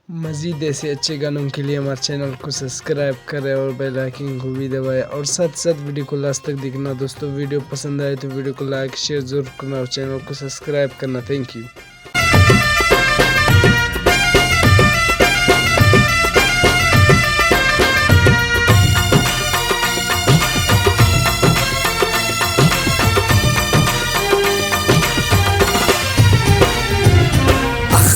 मज़ीद ऐसे अच्छे गानों के लिए हमारे चैनल को सब्सक्राइब करें और बेल आइकन को भी दबाएं और साथ साथ वीडियो को लास्ट तक देखना। दोस्तों वीडियो पसंद आए तो वीडियो को लाइक शेयर जरूर करना और चैनल को सब्सक्राइब करना। Thank you.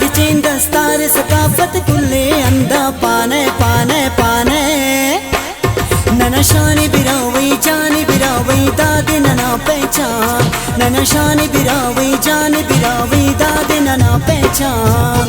किचें दस्तार सकाफत कुल्ले अंदा पाने पाने पाने नना शानी बिरावई जानी बिरावई दादे नना पहचान नना शानी बिरावई जानी बिरावई दादे नना पहचान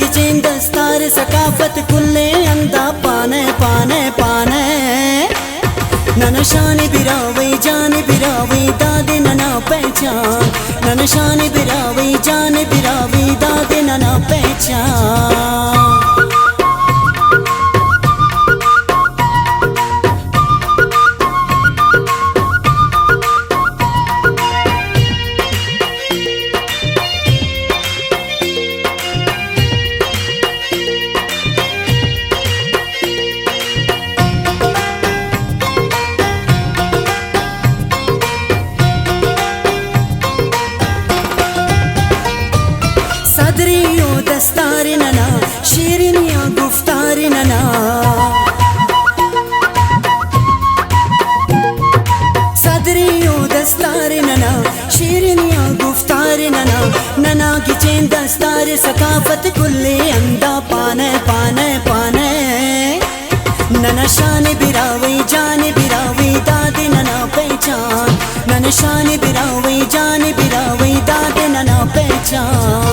किचें दस्तार सकाफत कुल्ले अंदा पाने पाने पाने नना शानी बिरावई जानी बिरावई दादे नना पहचान नना शानी बिरावई जानी बिरावई दादे नना पहचान सदरियो दस्तार नना शीरनिया गुफ्तार नना सदरियो दस्तार नना शीरनिया गुफ्तार नना नना किचें दस्तार सकाफत कुल्ले अंदा पाने पाने पाने नना शान बिरावई जाने बिरावई दादे नना पहचान नना शान बिरावई जाने बिरावई दादे नना पहचान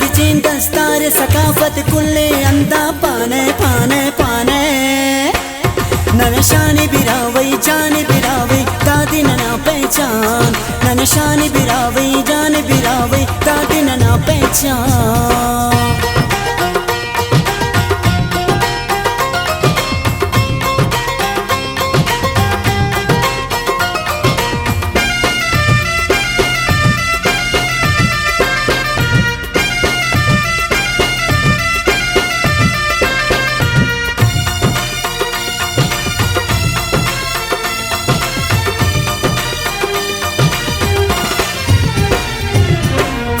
किचें दस्तार सकाफत कुल्ले अंदा पाने पाने पाने नना शानी बिरावई जाने बिरावई दादी नना पहचान नना शानी बिरावई जाने बिरावई दादी नना पहचान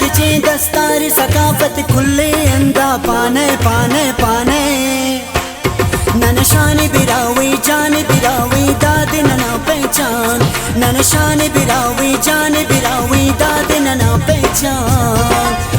किचें दस्तार सकाफत कुल्ले अंदा पाने पाने पाने नना शानी बिरावई जाने बिरावई दादे नना पहचान नना शानी बिरावई जाने बिरावई दादे नना पहचान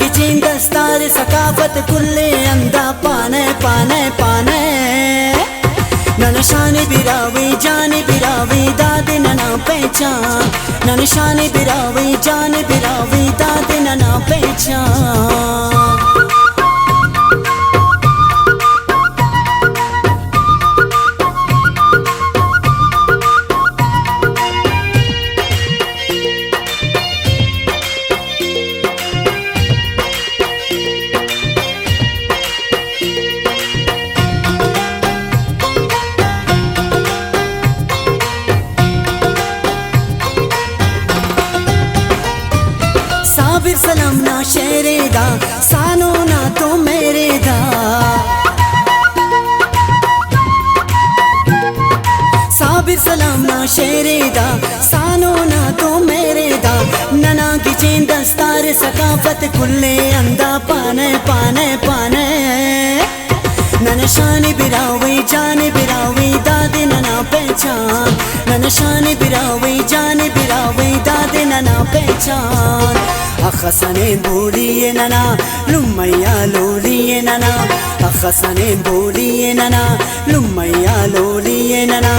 किचें दस्तार सकाफत कुल्ले अंदा पाने पाने पाने नना शानी बिरावई जाने बिरावई दादे नना पहचान नना शानी बिरावई जाने बिरावई दादे नना पहचान साबिर सलाम ना शेरे दा सानो ना तो मेरे दा साबिर सलाम ना शेरे दा सानो ना तो मेरे दा नना किचें दस्तार सकाफत कुल्ले अंदा पाने पाने पाने नना शानी बिरावई जाने बिरावई दादे नना पहचान नना शानी बिरावई जाने बिरावई वेदाद नना पहचान अखसने बोलिए नना लुम्मैया लोलिए नना अखसने बोलिए नना लुम्मैया लोलिए नना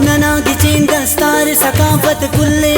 नना गिचें दस्तार सकाफत कुल्ले